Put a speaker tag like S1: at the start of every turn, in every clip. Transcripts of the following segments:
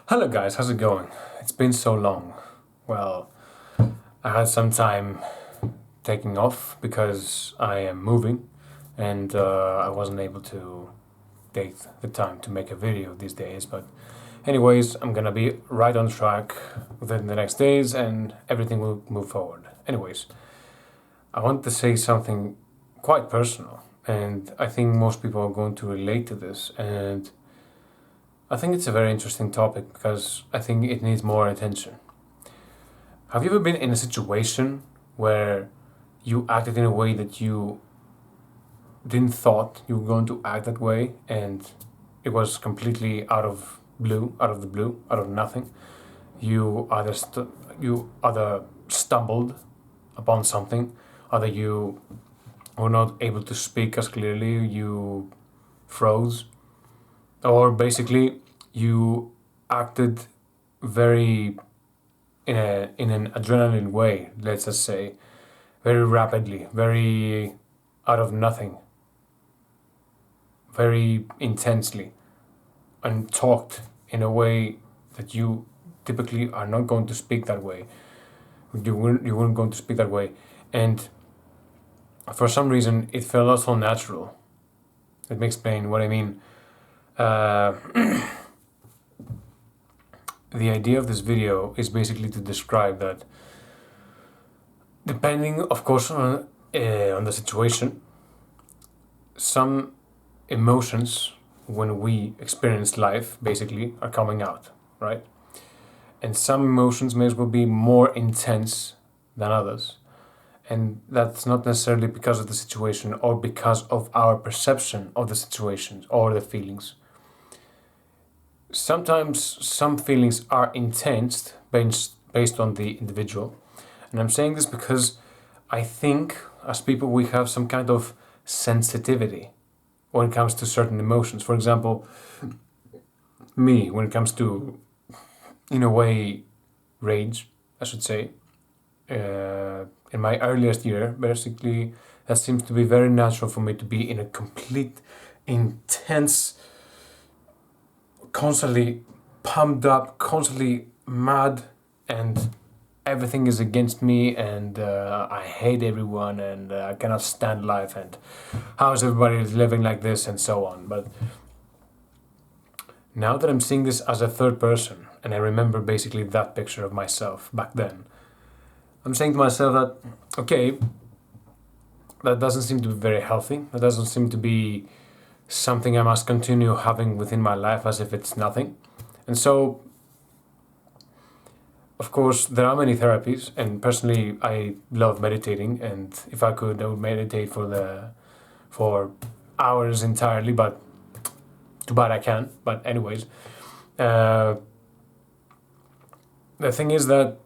S1: Hello guys, how's it going? It's been so long. Well, I had some time taking off because I am moving and I wasn't able to take the time to make a video these days. But anyways, I'm gonna be right on track within the next days and everything will move forward. Anyways, I want to say something quite personal and I think most people are going to relate to this, and I think it's a very interesting topic because I think it needs more attention. Have you ever been in a situation where you acted in a way that you didn't thought you were going to act that way, and it was completely out of the blue, out of nothing? You either stumbled upon something, either you were not able to speak as clearly, you froze, or basically you acted very in an adrenaline way, let's just say, very rapidly, very out of nothing, very intensely, and talked in a way that you typically are not going to speak that way. You weren't going to speak that way, and for some reason it felt also natural. Let me explain what I mean. Uh, the idea of this video is basically to describe that, depending, of course, on the situation, some emotions when we experience life basically are coming out, right? And some emotions may as well be more intense than others. And that's not necessarily because of the situation or because of our perception of the situations or the feelings. Sometimes some feelings are intense based on the individual. And I'm saying this because I think as people we have some kind of sensitivity when it comes to certain emotions. For example, me, when it comes to, in a way, rage, I should say, in my earliest year, basically, that seems to be very natural for me to be in a complete, intense, constantly pumped up, constantly mad, and everything is against me, and I hate everyone, and I cannot stand life, and how is everybody living like this, and so on. But now that I'm seeing this as a third person, and I remember basically that picture of myself back then, I'm saying to myself that, okay, that doesn't seem to be very healthy. That doesn't seem to be something I must continue having within my life as if it's nothing. And so, of course, there are many therapies, and personally, I love meditating. And if I could, I would meditate for hours entirely. But too bad I can't. But anyways, the thing is that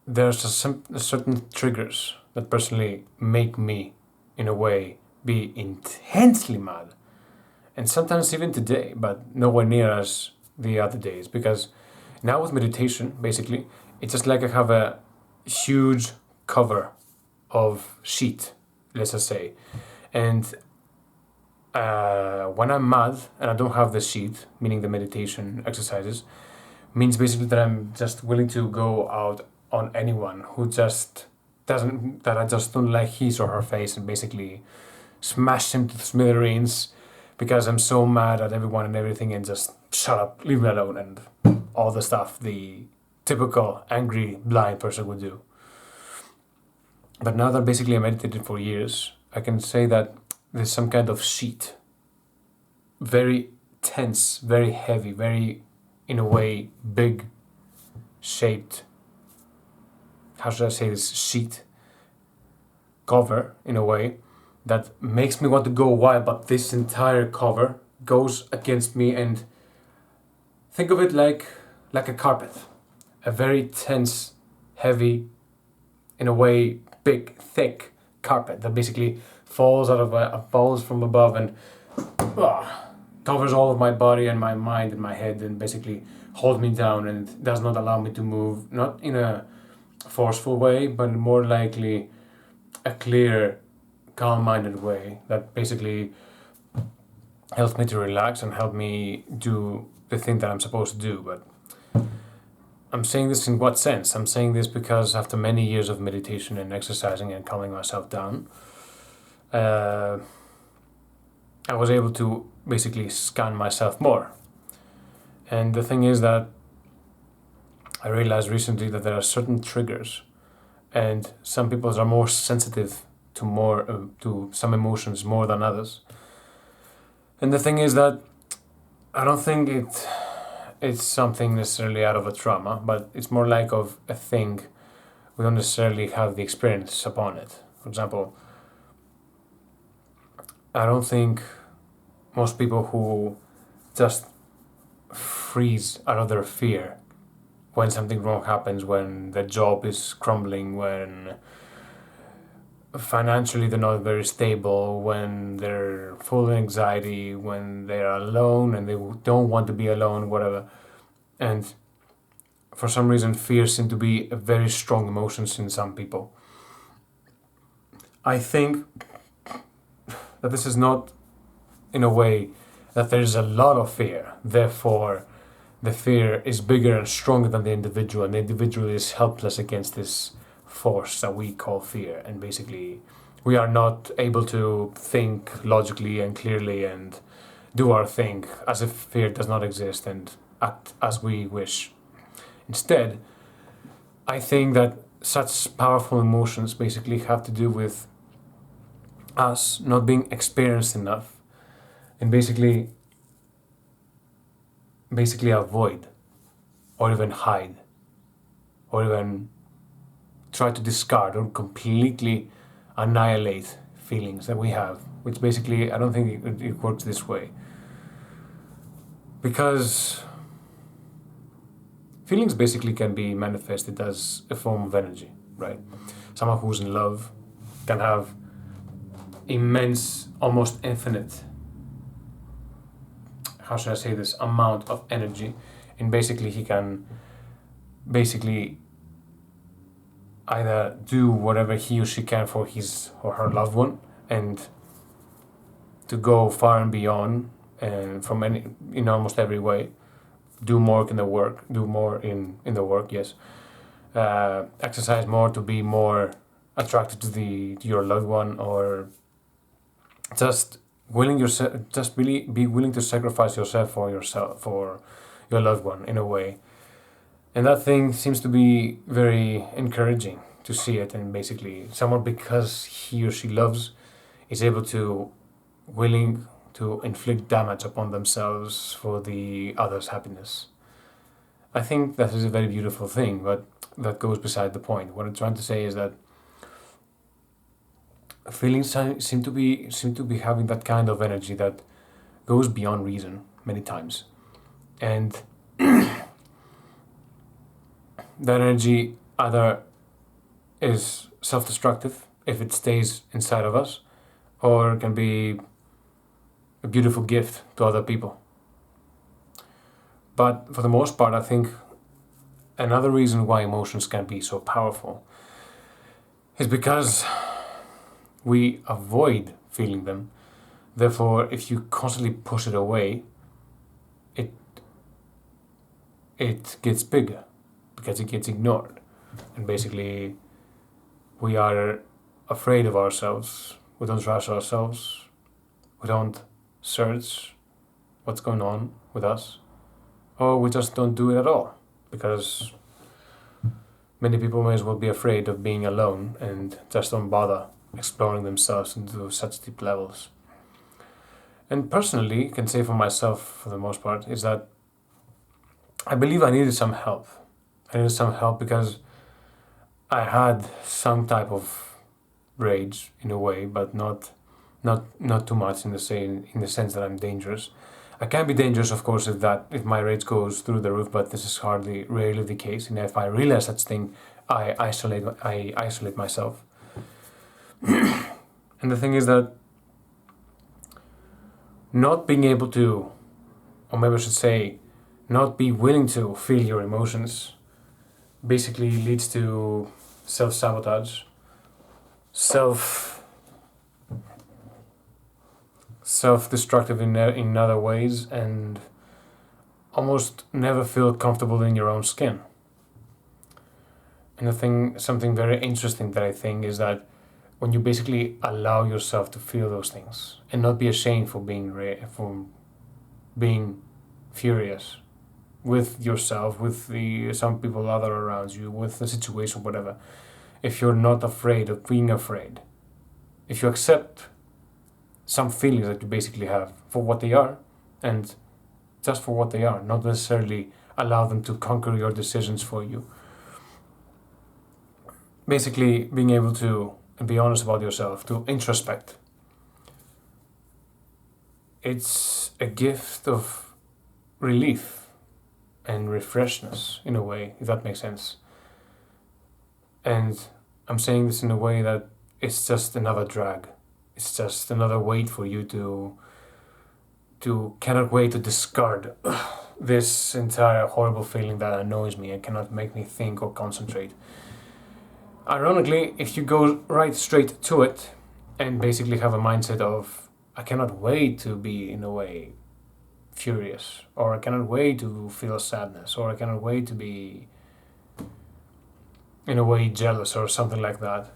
S1: there's certain triggers that personally make me, in a way, be intensely mad, and sometimes even today, but nowhere near as the other days, because now with meditation, basically, it's just like I have a huge cover of sheet, let's just say, and when I'm mad and I don't have the sheet, meaning the meditation exercises, means basically that I'm just willing to go out on anyone who just doesn't, that I just don't like his or her face, and basically smash him to smithereens because I'm so mad at everyone and everything, and just shut up, leave me alone, and all the stuff the typical angry blind person would do. But now that basically I meditated for years, I can say that there's some kind of sheet, very tense, very heavy, very, in a way, big shaped, how should I say this, sheet cover, in a way, that makes me want to go wild, but this entire cover goes against me, and think of it like a carpet, a very tense, heavy, in a way, big, thick carpet that basically falls falls from above and covers all of my body and my mind and my head, and basically holds me down and does not allow me to move, not in a forceful way, but more likely a clear, calm-minded way that basically helped me to relax and helped me do the thing that I'm supposed to do. But I'm saying this in what sense? I'm saying this because after many years of meditation and exercising and calming myself down, uh, I was able to basically scan myself more. And the thing is that I realized recently that there are certain triggers, and some people are more sensitive to some emotions more than others. And the thing is that I don't think it's something necessarily out of a trauma, but it's more like of a thing we don't necessarily have the experience upon it. For example, I don't think most people who just freeze out of their fear when something wrong happens, when the job is crumbling, when financially they're not very stable, when they're full of anxiety, when they're alone and they don't want to be alone, whatever. And for some reason, fear seems to be a very strong emotion in some people. I think that this is not, in a way, that there is a lot of fear. Therefore, the fear is bigger and stronger than the individual, and the individual is helpless against this force that we call fear. And basically, we are not able to think logically and clearly and do our thing as if fear does not exist and act as we wish. Instead, I think that such powerful emotions basically have to do with us not being experienced enough and basically avoid or even hide or even try to discard or completely annihilate feelings that we have, which basically I don't think it works this way. Because feelings basically can be manifested as a form of energy, right? Someone who's in love can have immense, almost infinite, how should I say this, amount of energy, and basically he can basically either do whatever he or she can for his or her loved one and to go far and beyond and from in almost every way, do more in the work, do more in the work, yes, exercise more to be more attracted to your loved one, or just just really be willing to sacrifice yourself for your loved one in a way. And that thing seems to be very encouraging to see it, and basically someone, because he or she loves, is able to willing to inflict damage upon themselves for the other's happiness. I think that is a very beautiful thing, but that goes beside the point. What I'm trying to say is that feelings seem to be having that kind of energy that goes beyond reason many times, and that energy either is self-destructive if it stays inside of us, or can be a beautiful gift to other people. But for the most part, I think another reason why emotions can be so powerful is because we avoid feeling them. Therefore, if you constantly push it away, it it gets bigger because it gets ignored. And basically, we are afraid of ourselves. We don't trust ourselves. We don't search what's going on with us. Or we just don't do it at all. Because many people may as well be afraid of being alone and just don't bother exploring themselves into such deep levels. And personally, can say for myself, for the most part, is that I believe I needed some help. I needed some help because I had some type of rage in a way, but not too much in the sense that I'm dangerous. I can be dangerous, of course, if my rage goes through the roof, but this is rarely the case. And if I realize such thing, I isolate myself. And the thing is that not being able to, or maybe I should say, not be willing to feel your emotions, basically leads to self-sabotage, self self-destructive in other ways, and almost never feel comfortable in your own skin. And something very interesting that I think is that when you basically allow yourself to feel those things and not be ashamed for being furious with yourself, with some people other around you, with the situation, whatever. If you're not afraid of being afraid, if you accept some feelings that you basically have for what they are, and just for what they are, not necessarily allow them to conquer your decisions for you. Basically, being able to be honest about yourself, to introspect. It's a gift of relief and refreshness in a way, if that makes sense. And I'm saying this in a way that it's just another drag. It's just another weight for you to cannot wait to discard this entire horrible feeling that annoys me and cannot make me think or concentrate. Ironically, if you go right straight to it and basically have a mindset of, I cannot wait to be, in a way, furious, or I cannot wait to feel sadness, or I cannot wait to be, in a way, jealous or something like that.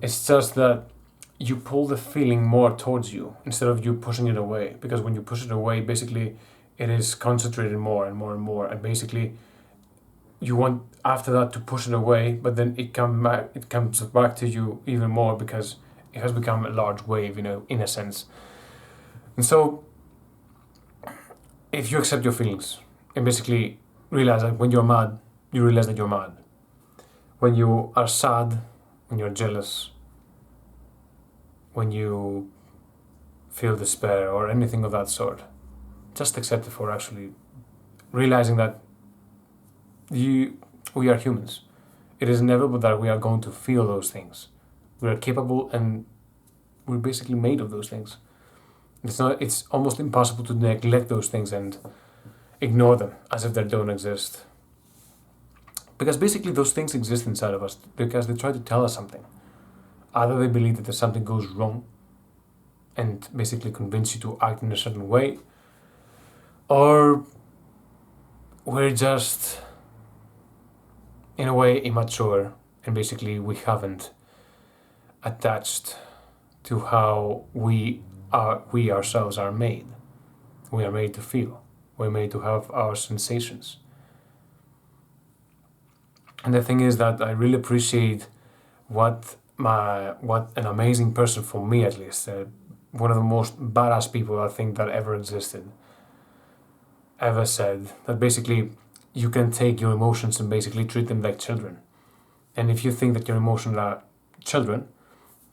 S1: It's just that you pull the feeling more towards you instead of you pushing it away. Because when you push it away, basically, it is concentrated more and more and more, and basically you want after that to push it away, but then it comes back to you even more because it has become a large wave, in a sense. And so, if you accept your feelings and basically realize that when you're mad, you realize that you're mad. When you are sad, when you're jealous, when you feel despair or anything of that sort, just accept it for actually realizing that we are humans. It is inevitable that we are going to feel those things. We are capable, and we're basically made of those things. It's almost impossible to neglect those things and ignore them as if they don't exist. Because basically those things exist inside of us because they try to tell us something. Either they believe that something goes wrong and basically convince you to act in a certain way, or we're just, in a way, immature, and basically we haven't attached to how we ourselves are made. We are made to feel. We're made to have our sensations. And the thing is that I really appreciate what an amazing person, for me at least, one of the most badass people I think that ever existed, ever said that basically you can take your emotions and basically treat them like children. And if you think that your emotions are children,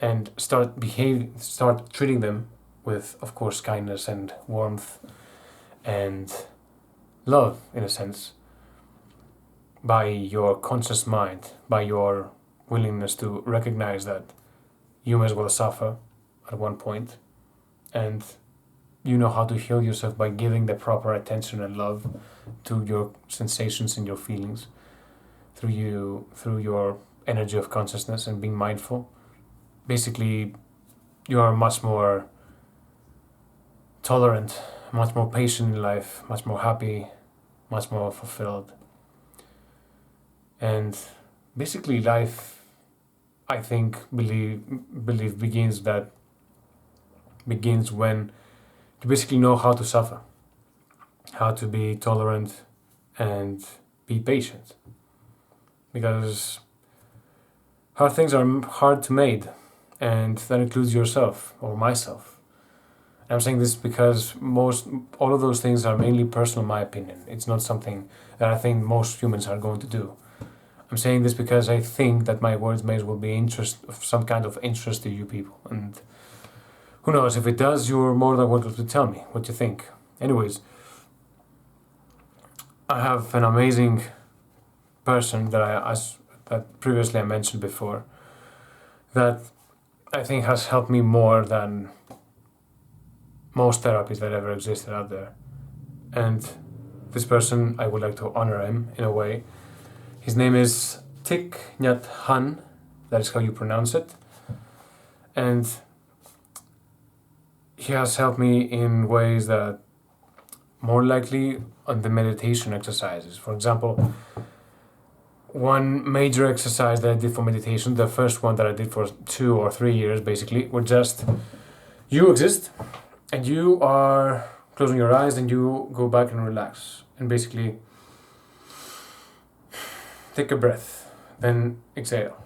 S1: and start treating them with, of course, kindness and warmth and love, in a sense, by your conscious mind, by your willingness to recognize that you may as well suffer at one point, and you know how to heal yourself by giving the proper attention and love to your sensations and your feelings through your energy of consciousness and being mindful. Basically, you are much more tolerant, much more patient in life, much more happy, much more fulfilled. And basically life, I think, believe begins when you basically know how to suffer, how to be tolerant and be patient. Because hard things are hard to make, and that includes yourself or myself. I'm saying this because all of those things are mainly personal, in my opinion. It's not something that I think most humans are going to do. I'm saying this because I think that my words may as well be of some kind of interest to you people. And who knows, if it does, you're more than welcome to tell me what you think. Anyways, I have an amazing person that previously I mentioned before, that I think has helped me more than most therapies that ever existed out there. And this person, I would like to honor him in a way. His name is Thich Nhat Hanh, that is how you pronounce it. And he has helped me in ways that more likely on the meditation exercises. For example, one major exercise that I did for meditation, the first one that I did for 2 or 3 years basically, were just you exist and you are closing your eyes and you go back and relax and basically take a breath, then exhale.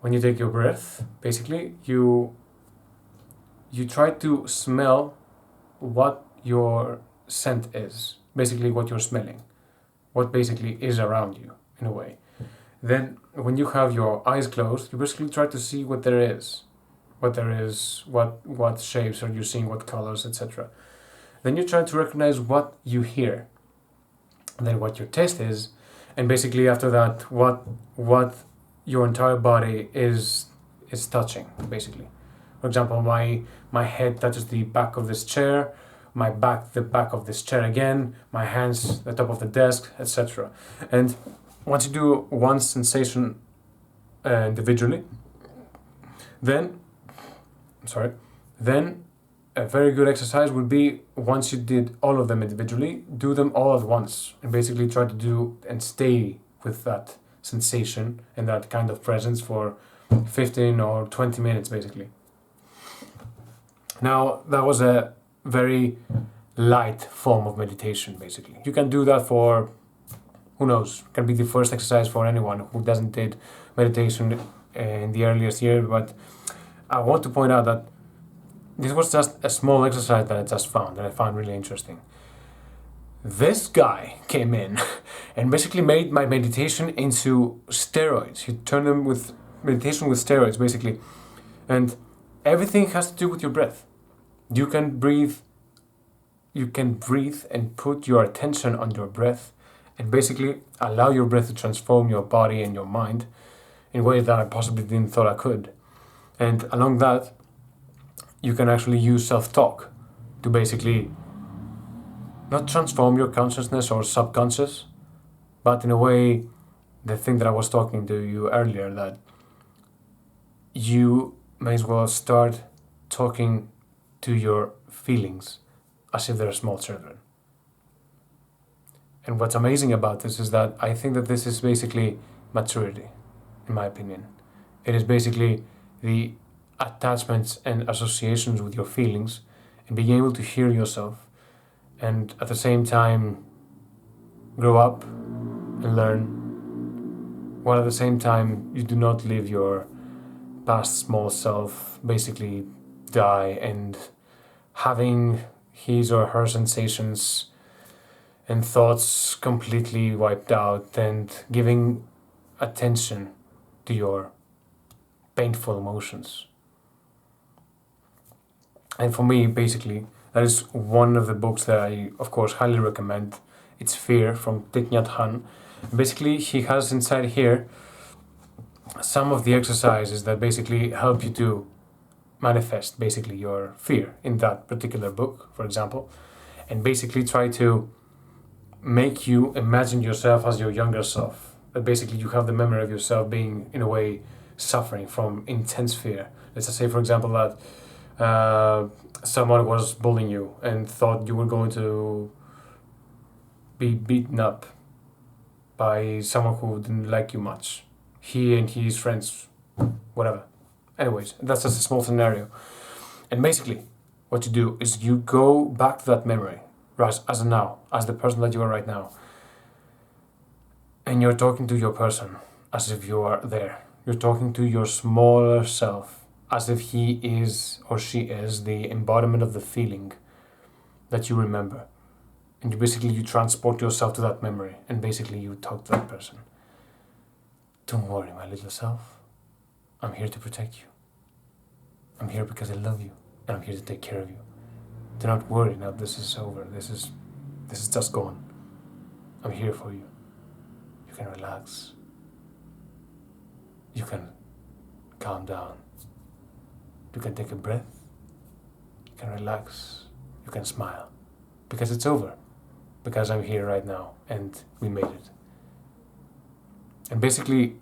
S1: When you take your breath, basically you try to smell what your scent is, basically what you're smelling, what basically is around you in a way. Then when you have your eyes closed, you basically try to see what there is, what shapes are you seeing, what colors, etc. Then you try to recognize what you hear, then what your taste is, and basically after that what your entire body is touching basically. For example, my head touches the back of this chair, my back the back of this chair again, my hands the top of the desk, etc. And once you do one sensation individually, then a very good exercise would be, once you did all of them individually, do them all at once and basically try to do and stay with that sensation and that kind of presence for 15 or 20 minutes basically. Now, that was a very light form of meditation basically. You can do that for, who knows, can be the first exercise for anyone who doesn't did meditation in the earliest year, but I want to point out that this was just a small exercise that I just found, that I found really interesting. This guy came in and basically made my meditation into steroids. He turned them with meditation with steroids, basically. And everything has to do with your breath. You can breathe and put your attention on your breath and basically allow your breath to transform your body and your mind in ways that I possibly didn't thought I could. And along that, you can actually use self-talk to basically not transform your consciousness or subconscious, but in a way, the thing that I was talking to you earlier, that you may as well start talking to your feelings as if they're small children. And what's amazing about this is that I think that this is basically maturity, in my opinion. It is basically the attachments and associations with your feelings and being able to hear yourself and at the same time grow up and learn, while at the same time you do not live your past small self basically die and having his or her sensations and thoughts completely wiped out and giving attention to your painful emotions. And for me, basically, that is one of the books that I, of course, highly recommend. It's Fear from Thich Nhat Hanh. Basically, he has inside here some of the exercises that basically help you to manifest basically your fear in that particular book, for example, and basically try to make you imagine yourself as your younger self. That basically you have the memory of yourself being, in a way, suffering from intense fear. Let's just say, for example, that someone was bullying you and thought you were going to be beaten up by someone who didn't like you much. He and his friends, whatever. Anyways, that's just a small scenario. And basically, what you do is you go back to that memory, as a now, as the person that you are right now. And you're talking to your person as if you are there. You're talking to your smaller self as if he is or she is the embodiment of the feeling that you remember. And you transport yourself to that memory and basically you talk to that person. Don't worry, my little self. I'm here to protect you. I'm here because I love you and I'm here to take care of you. Do not worry, now this is over. This is just gone. I'm here for you. You can relax. You can calm down. You can take a breath. You can relax. You can smile. Because it's over. Because I'm here right now and we made it. And basically,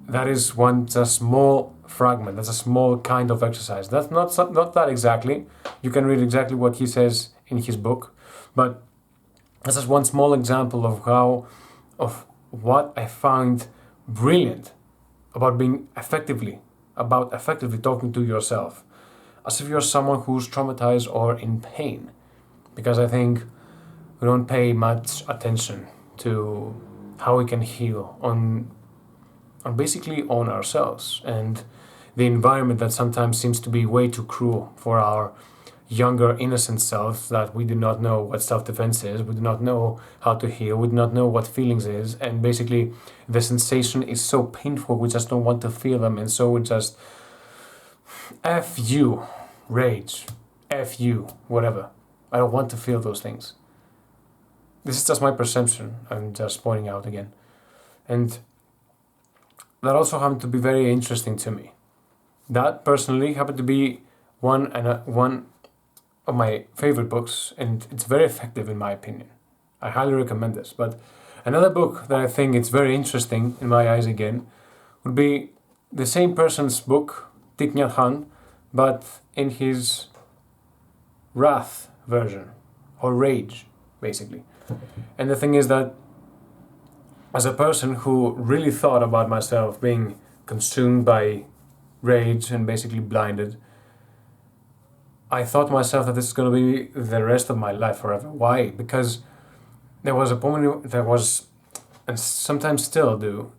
S1: that is a small fragment. That's a small kind of exercise. That's not that exactly. You can read exactly what he says in his book, but that's just one small example of what I find brilliant about effectively talking to yourself, as if you're someone who's traumatized or in pain. Because I think we don't pay much attention to how we can heal basically on ourselves and the environment that sometimes seems to be way too cruel for our younger innocent selves, that we do not know what self-defense is, we do not know how to heal, we do not know what feelings is, and basically the sensation is so painful we just don't want to feel them, and so we just F you, rage, F you, whatever. I don't want to feel those things. This is just my perception, I'm just pointing out again. And that also happened to be very interesting to me. That personally happened to be one of my favorite books, and it's very effective in my opinion. I highly recommend this. But another book that I think it's very interesting in my eyes again would be the same person's book, Thich Nhat Hanh, but in his wrath version, or rage, basically. And the thing is that as a person who really thought about myself being consumed by rage and basically blinded, I thought to myself that this is going to be the rest of my life forever. Why? Because there was a point, and sometimes still do,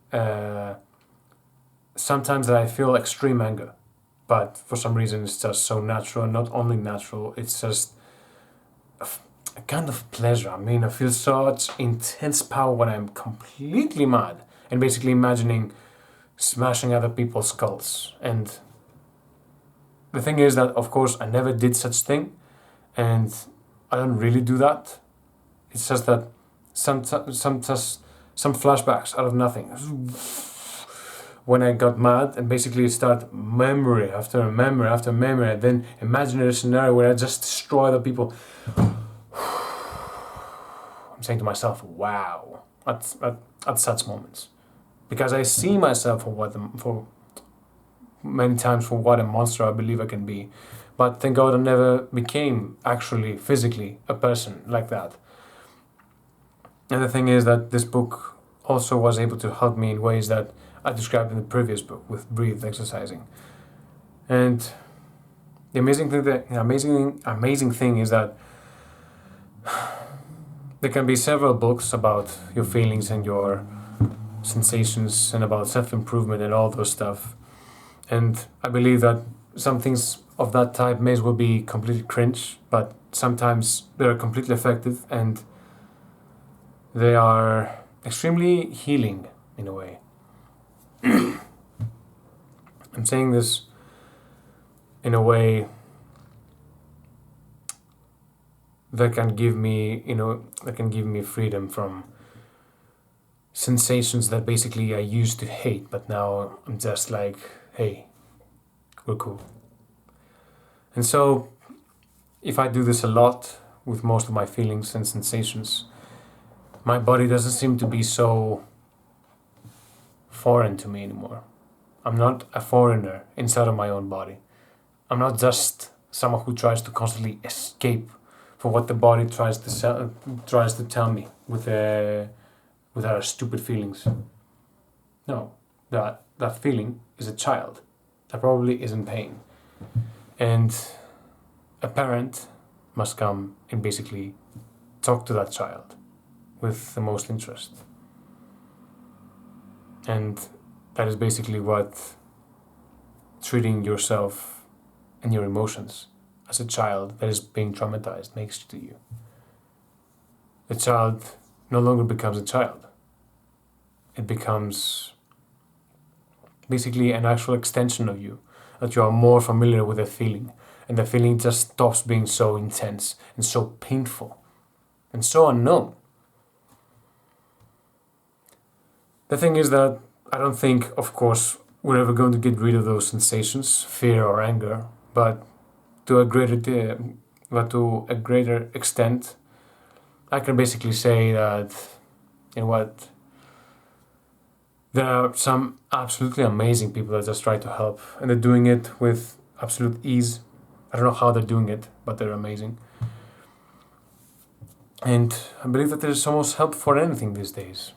S1: sometimes that I feel extreme anger. But for some reason it's just so natural, and not only natural, it's just a kind of pleasure. I mean, I feel such intense power when I'm completely mad and basically imagining smashing other people's skulls. And the thing is that, of course, I never did such thing, and I don't really do that. It's just that some flashbacks out of nothing. When I got mad and basically start memory after memory after memory, and then imagine a scenario where I just destroy the people. I'm saying to myself, wow, at such moments. Because I see myself for many times for what a monster I believe I can be. But thank God I never became actually physically a person like that. And the thing is that this book also was able to help me in ways that I described in the previous book with breathe exercising. And the amazing thing is that there can be several books about your feelings and your sensations and about self-improvement and all those stuff. And I believe that some things of that type may as well be completely cringe, but sometimes they're completely effective and they are extremely healing in a way. I'm saying this in a way that can give me, freedom from sensations that basically I used to hate, but now I'm just like, hey, we're cool. And so, if I do this a lot with most of my feelings and sensations, my body doesn't seem to be so foreign to me anymore. I'm not a foreigner inside of my own body. I'm not just someone who tries to constantly escape for what the body tries to tell me with our stupid feelings. No, that feeling is a child that probably is in pain. And a parent must come and basically talk to that child with the most interest. And that is basically what treating yourself and your emotions as a child that is being traumatized makes to you. The child no longer becomes a child. It becomes basically an actual extension of you, that you are more familiar with the feeling, and the feeling just stops being so intense and so painful and so unknown. The thing is that I don't think, of course, we're ever going to get rid of those sensations, fear or anger, but to a greater extent, I can basically say that, There are some absolutely amazing people that just try to help, and they're doing it with absolute ease. I don't know how they're doing it, but they're amazing. And I believe that there's almost help for anything these days.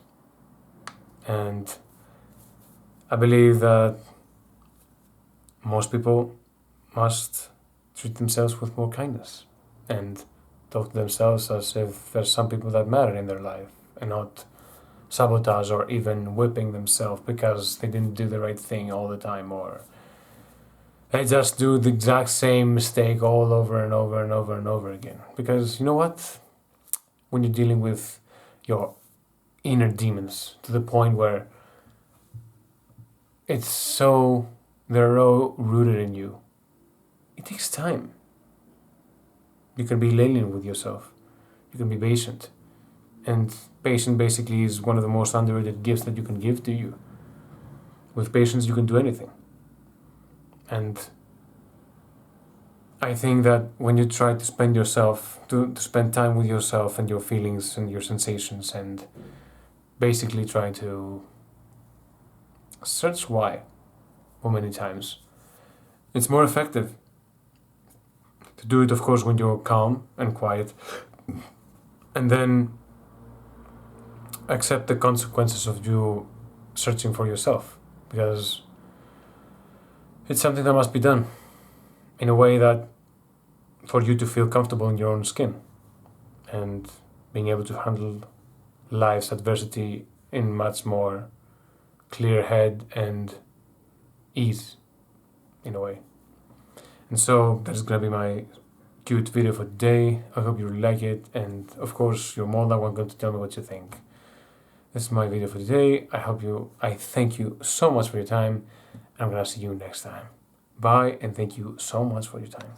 S1: And I believe that most people must treat themselves with more kindness and talk to themselves as if there's some people that matter in their life, and not sabotage or even whipping themselves because they didn't do the right thing all the time, or they just do the exact same mistake all over and over and over and over again. Because you know what? When you're dealing with your inner demons to the point where it's so they're all rooted in you, it takes time. You can be lenient with yourself. You can be patient. And patience basically is one of the most underrated gifts that you can give to you. With patience, you can do anything. And I think that when you try to to spend time with yourself and your feelings and your sensations, and basically try to search why many times, it's more effective to do it, of course, when you're calm and quiet, and then accept the consequences of you searching for yourself, because it's something that must be done in a way that for you to feel comfortable in your own skin and being able to handle life's adversity in much more clear head and ease in a way. And so that's gonna be my cute video for today. I hope you like it, and of course you're more than welcome to tell me what you think. This is my video for today. I thank you so much for your time. I'm gonna see you next time. Bye, and thank you so much for your time.